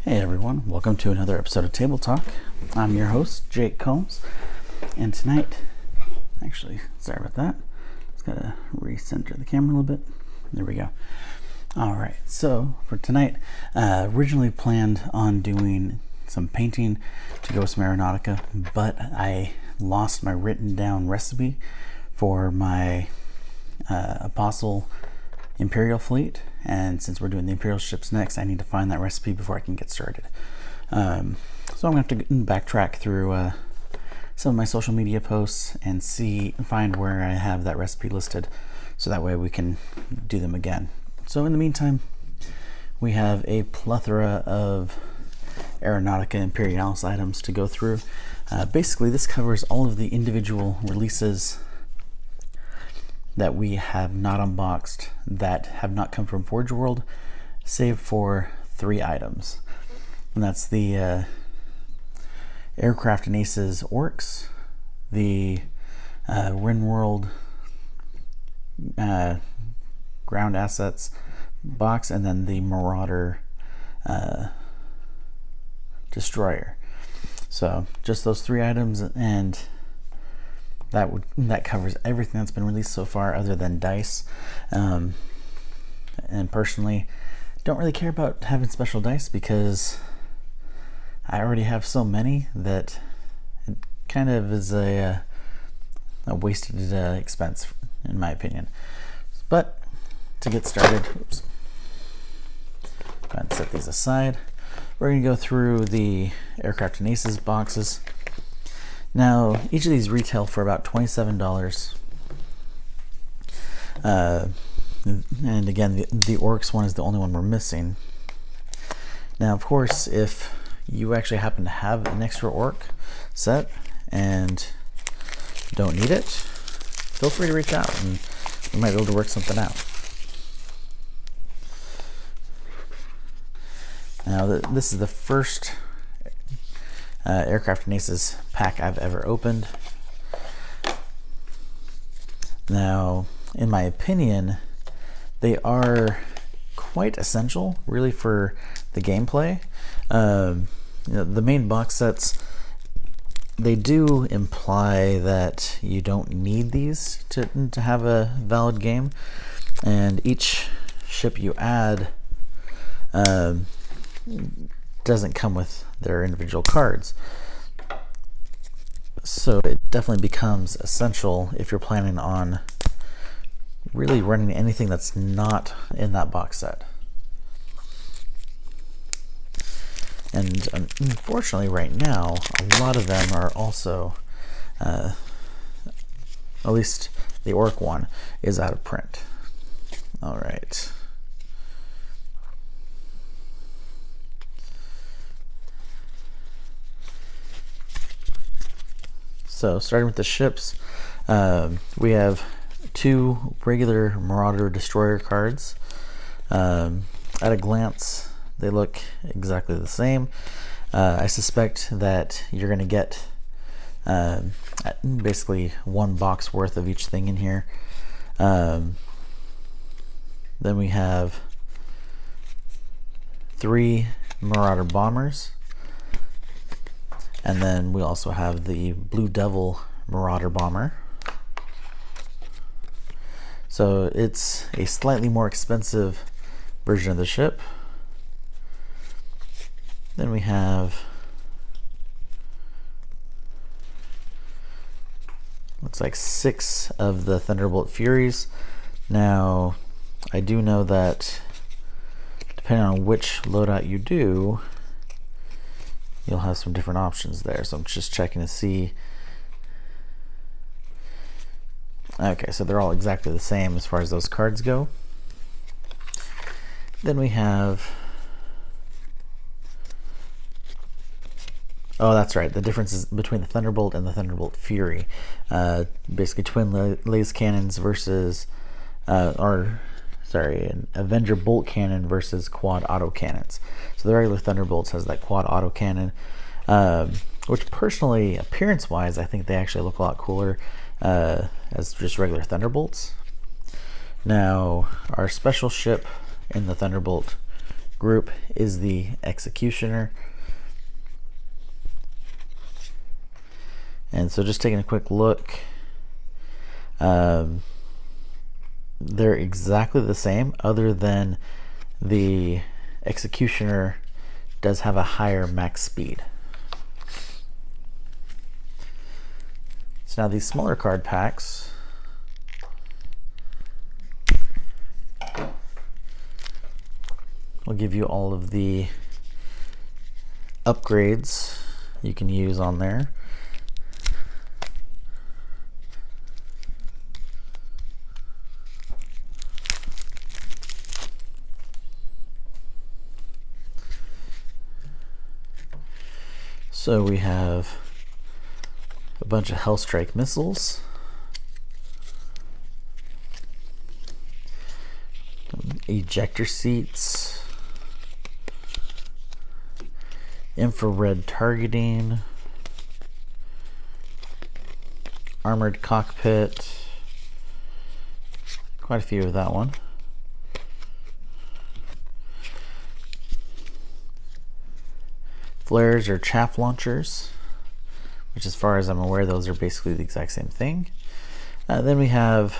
Hey everyone, welcome to another episode of Table Talk. I'm your host, Jake Combs, and tonight, sorry about that, just gotta recenter the camera a little bit. There we go. Alright, so for tonight, originally planned on doing some painting to go with some Aeronautica, but I lost my written down recipe for my Apostle Imperial fleet, and since we're doing the Imperial ships next, I need to find that recipe before I can get started. So I'm gonna have to backtrack through some of my social media posts and find where I have that recipe listed, so that way we can do them again. So in the meantime, we have a plethora of Aeronautica Imperialis items to go through. Basically, this covers all of the individual releases that we have not unboxed that have not come from Forge World, save for 3 items. And that's the Aircraft and Aces Orcs, the Rinworld Ground Assets box, and then the Marauder Destroyer. So just those 3 items, and that covers everything that's been released so far other than dice. And personally, don't really care about having special dice because I already have so many that it kind of is a wasted expense, in my opinion. But to get started, go ahead and set these aside. We're going to go through the Aircraft and Aces boxes. Now, each of these retail for about $27. And again, the Orcs one is the only one we're missing. Now, of course, if you actually happen to have an extra Orc set and don't need it, feel free to reach out and we might be able to work something out. Now, this is the first Aircraft and Aces pack I've ever opened. Now, in my opinion, they are quite essential, really, for the gameplay. The main box sets, they do imply that you don't need these to have a valid game, and each ship you add doesn't come with their individual cards. So it definitely becomes essential if you're planning on really running anything that's not in that box set. And unfortunately right now, a lot of them are also, at least the Orc one, is out of print. Alright. So starting with the ships, we have 2 regular Marauder Destroyer cards. At a glance, they look exactly the same. I suspect that you're going to get basically 1 box worth of each thing in here. Then we have 3 Marauder Bombers. And then we also have the Blue Devil Marauder Bomber. So it's a slightly more expensive version of the ship. Then we have, looks like 6 of the Thunderbolt Furies. Now, I do know that depending on which loadout you do, you'll have some different options there. So I'm just checking to see. Okay, so they're all exactly the same as far as those cards go. Then we have, oh, that's right, the difference is between the Thunderbolt and the Thunderbolt Fury. Basically twin laser cannons versus, an Avenger bolt cannon versus quad auto cannons. So the regular Thunderbolts has that quad auto cannon, which personally, appearance wise, I think they actually look a lot cooler as just regular Thunderbolts. Now, our special ship in the Thunderbolt group is the Executioner. And so just taking a quick look, they're exactly the same, other than the Executioner does have a higher max speed. So now these smaller card packs will give you all of the upgrades you can use on there. So we have a bunch of Hellstrike missiles, ejector seats, infrared targeting, armored cockpit, quite a few of that one. Flares or chaff launchers, which as far as I'm aware, those are basically the exact same thing. Then we have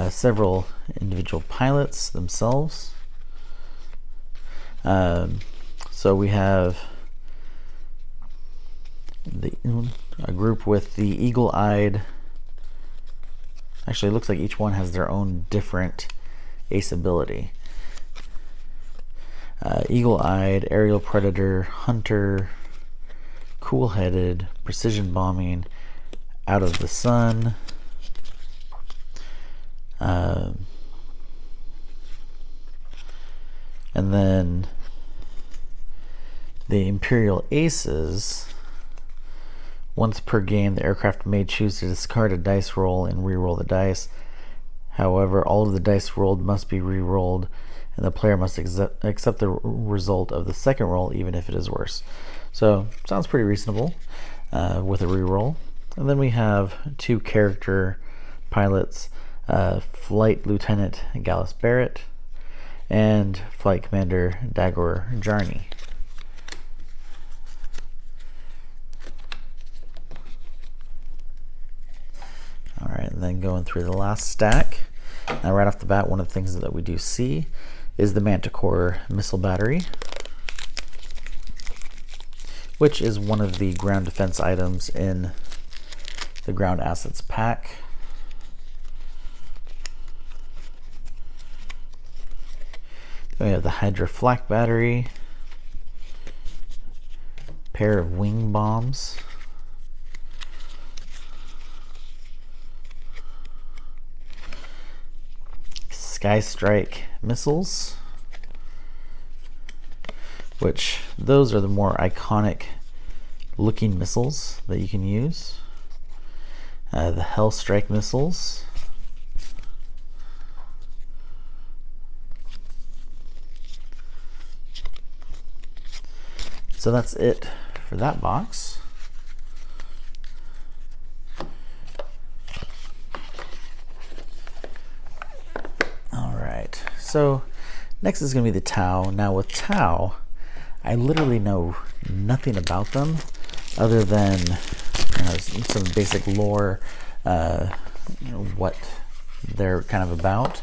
several individual pilots themselves. So we have a group with the eagle-eyed. Actually, it looks like each one has their own different ace ability. Eagle-eyed, aerial predator, hunter, cool-headed, precision bombing, out of the sun, and then the Imperial Aces. Once per game, the aircraft may choose to discard a dice roll and re-roll the dice. However, all of the dice rolled must be re-rolled, and the player must accept the result of the second roll, even if it is worse. So, sounds pretty reasonable with a re-roll. And then we have two character pilots, Flight Lieutenant Gallus Barrett and Flight Commander Dagor Jarny. Alright, and then going through the last stack. Now right off the bat, one of the things that we do see is the Manticore missile battery, which is one of the ground defense items in the ground assets pack. Then we have the Hydra flak battery, pair of wing bombs, Sky Strike missiles, which those are the more iconic looking missiles that you can use. The Hell Strike missiles, so that's it for that box. So next is going to be the Tau. Now with Tau, I literally know nothing about them other than some basic lore, what they're kind of about.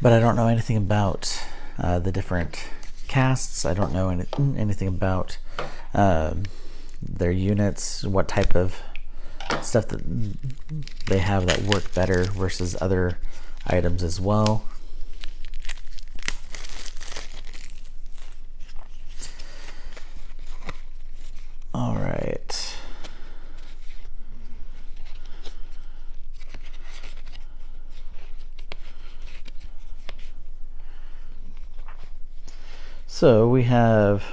But I don't know anything about the different casts. I don't know anything about their units, what type of stuff that they have that work better versus other items as well. All right. So we have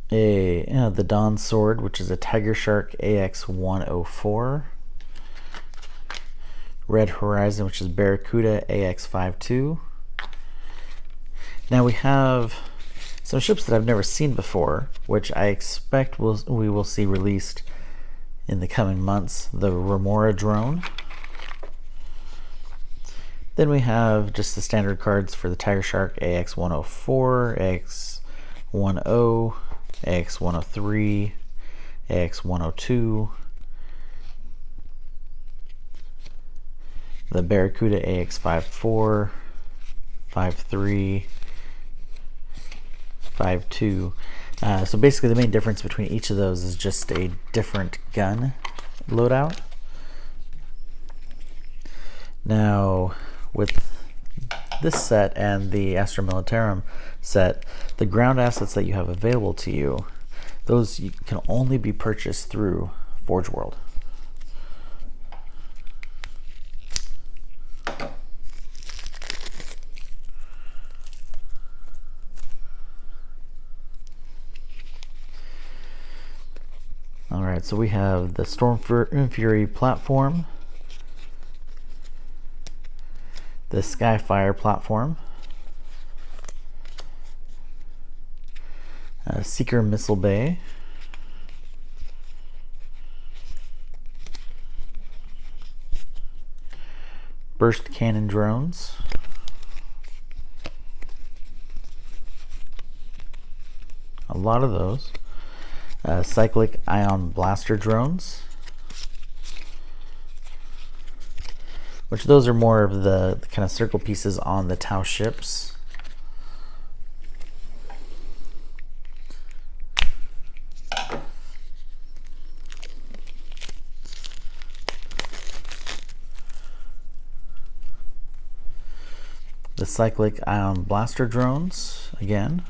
the Dawn Sword, which is a Tigershark AX-104. Red Horizon, which is Barracuda AX-52. Now we have some ships that I've never seen before, which I expect we will see released in the coming months. The Remora drone. Then we have just the standard cards for the Tigershark: AX104, AX10, AX103, AX102, the Barracuda AX54, 53, 52. So basically the main difference between each of those is just a different gun loadout. Now with this set and the Astra Militarum set, the ground assets that you have available to you, those can only be purchased through Forge World. Alright, so we have the Storm Fury platform, the Skyfire platform, Seeker Missile Bay, Burst Cannon drones, a lot of those, Cyclic Ion Blaster drones, which those are more of the kind of circle pieces on the Tau ships. The Cyclic Ion Blaster drones again.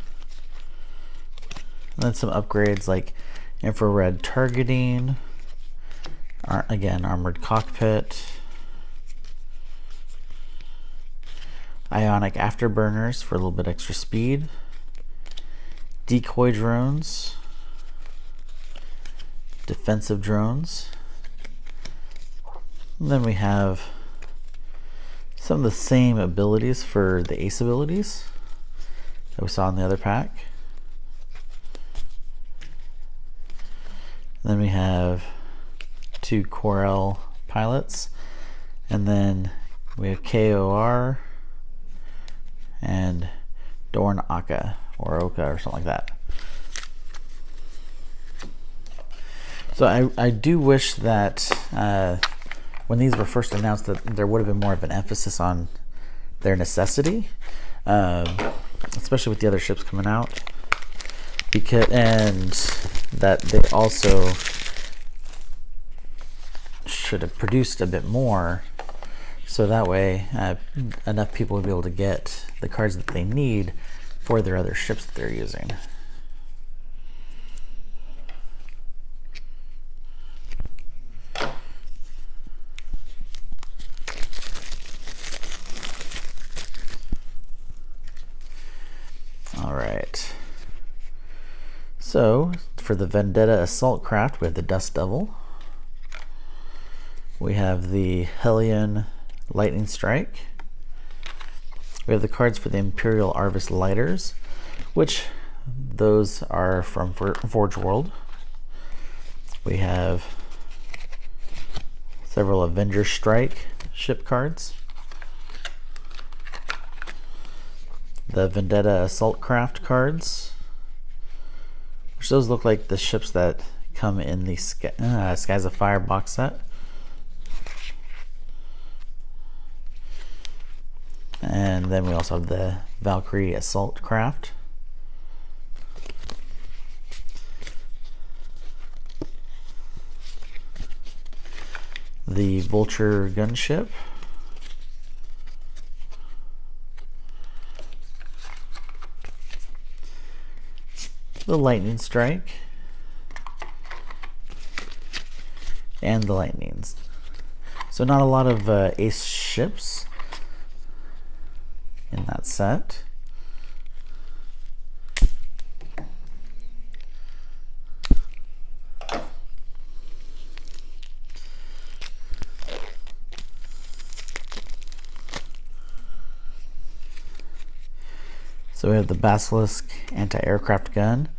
And then some upgrades like infrared targeting, again armored cockpit, ionic afterburners for a little bit extra speed, decoy drones, defensive drones, and then we have some of the same abilities for the ace abilities that we saw in the other pack. And then we have 2 Corel pilots, and then we have KOR and Dorn Aka or Oka or something like that. So I do wish that when these were first announced that there would have been more of an emphasis on their necessity, especially with the other ships coming out, and that they also should have produced a bit more, so that way enough people would be able to get the cards that they need for their other ships that they're using. All right. So for the Vendetta Assault Craft, we have the Dust Devil. We have the Hellion Lightning Strike. We have the cards for the Imperial Arvis Lighters, which those are from Forge World. We have several Avenger Strike ship cards. The Vendetta Assault Craft cards, which those look like the ships that come in the Skies of Fire box set. And then we also have the Valkyrie Assault Craft. The Vulture Gunship. The Lightning Strike. And the Lightnings. So not a lot of ace ships in that set. So we have the Basilisk anti-aircraft gun,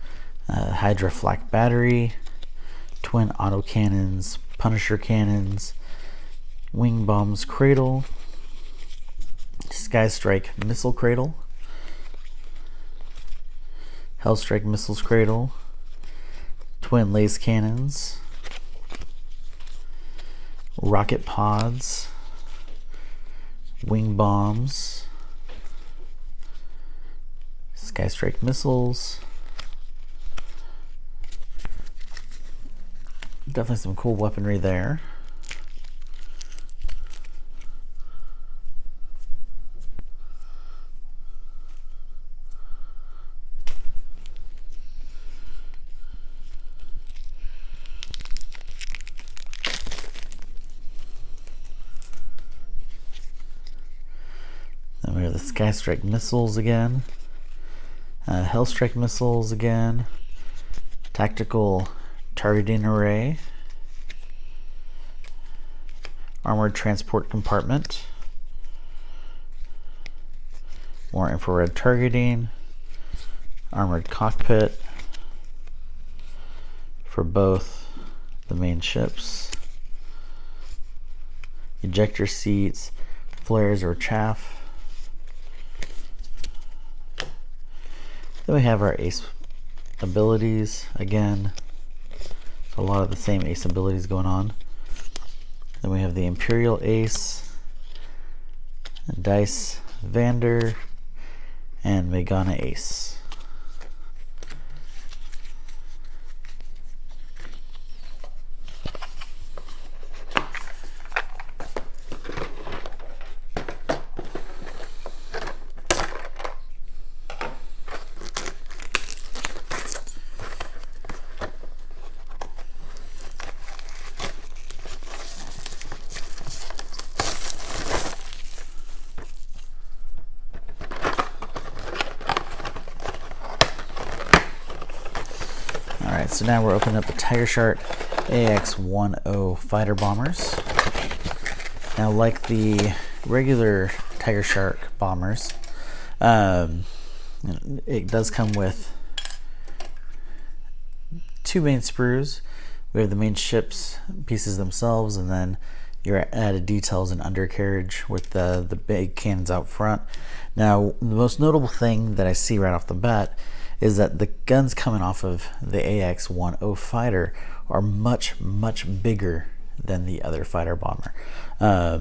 Hydra flak battery, twin autocannons, Punisher cannons, wing bombs cradle, Skystrike Missile Cradle, Hellstrike Missiles Cradle, Twin Lace Cannons, Rocket Pods, Wing Bombs, Skystrike Missiles. Definitely some cool weaponry there. Then we have the Skystrike Missiles again, Hellstrike Missiles again, Tactical Targeting Array, Armored Transport Compartment, more infrared targeting, Armored Cockpit for both the main ships, ejector seats, flares or chaff. Then we have our ace abilities again. A lot of the same ace abilities going on. Then we have the Imperial Ace, Dice Vander, and Megana Ace. Alright, so now we're opening up the Tigershark AX-10 fighter bombers. Now, like the regular Tigershark bombers, it does come with two main sprues. We have the main ship's pieces themselves, and then your added details and undercarriage with the big cannons out front. Now, the most notable thing that I see right off the bat is that the guns coming off of the AX-10 fighter are much, much bigger than the other fighter bomber. A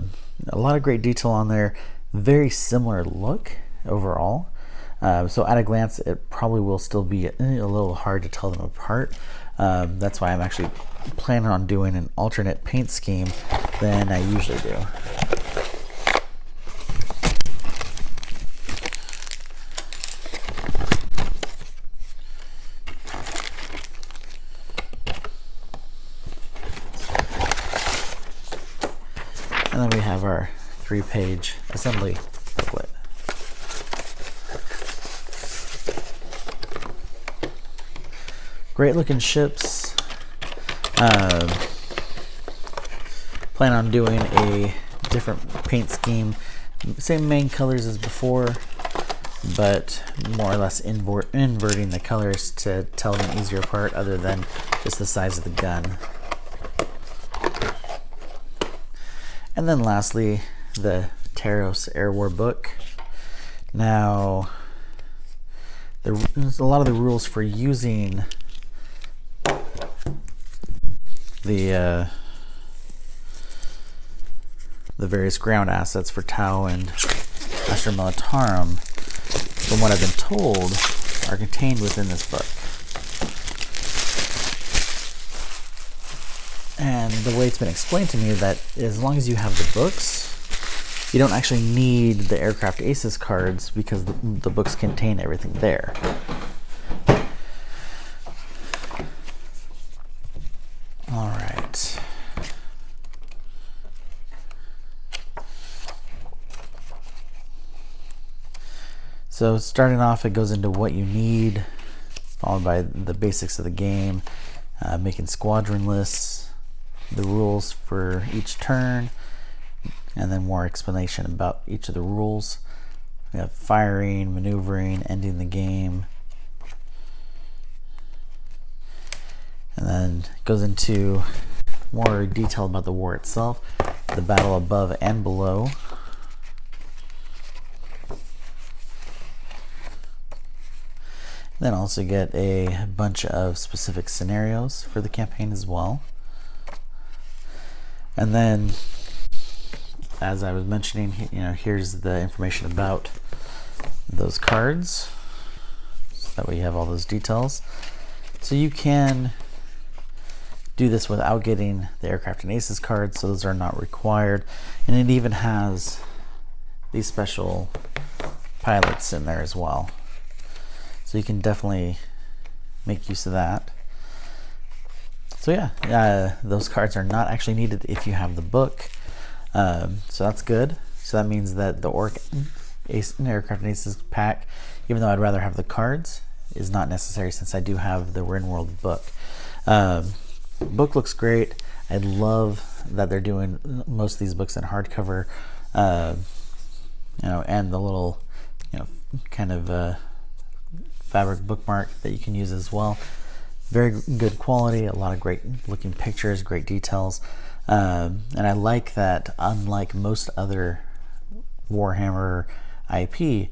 lot of great detail on there, very similar look overall. So at a glance, it probably will still be a little hard to tell them apart. That's why I'm actually planning on doing an alternate paint scheme than I usually do. And then we have our 3-page assembly booklet. Great looking ships. Plan on doing a different paint scheme. Same main colors as before, but more or less inverting the colors to tell them easier apart other than just the size of the gun. And then lastly, the Taros Air War book. Now, there's a lot of the rules for using the various ground assets for Tau and Astra Militarum, from what I've been told, are contained within this book. And the way it's been explained to me is that as long as you have the books, you don't actually need the Aircraft Aces cards because the books contain everything there. All right. So starting off, it goes into what you need, followed by the basics of the game, making squadron lists, the rules for each turn, and then more explanation about each of the rules. We have firing, maneuvering, ending the game, and then it goes into more detail about the war itself, the battle above and below, Then also get a bunch of specific scenarios for the campaign as well. And then, as I was mentioning, here's the information about those cards. So that way you have all those details. So you can do this without getting the Aircraft and Aces cards, so those are not required. And it even has these special pilots in there as well. So you can definitely make use of that. So yeah, those cards are not actually needed if you have the book. So that's good. So that means that the Aircraft and Aces pack, even though I'd rather have the cards, is not necessary since I do have the RenWorld book. Book looks great. I love that they're doing most of these books in hardcover, and the little, kind of fabric bookmark that you can use as well. Very good quality, a lot of great looking pictures, great details. And I like that, unlike most other Warhammer IP,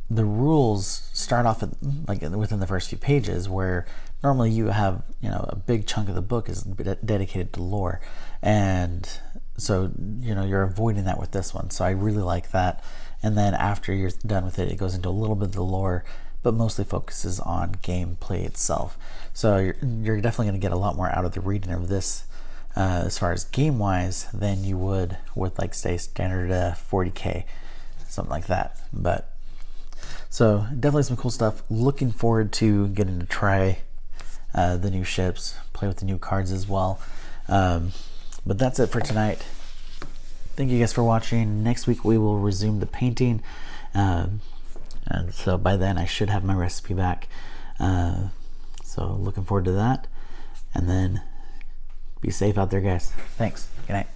the rules start off within the first few pages, where normally you have a big chunk of the book is dedicated to lore, and so you're avoiding that with this one. So I really like that. And then after you're done with it, it goes into a little bit of the lore, but mostly focuses on gameplay itself. So you're definitely going to get a lot more out of the reading of this as far as game wise than you would with, like, say, standard 40k, something like that. But so definitely some cool stuff. Looking forward to getting to try the new ships, play with the new cards as well. But that's it for tonight. Thank you guys for watching. Next week we will resume the painting. And so by then I should have my recipe back. So looking forward to that. And then be safe out there, guys. Thanks. Good night.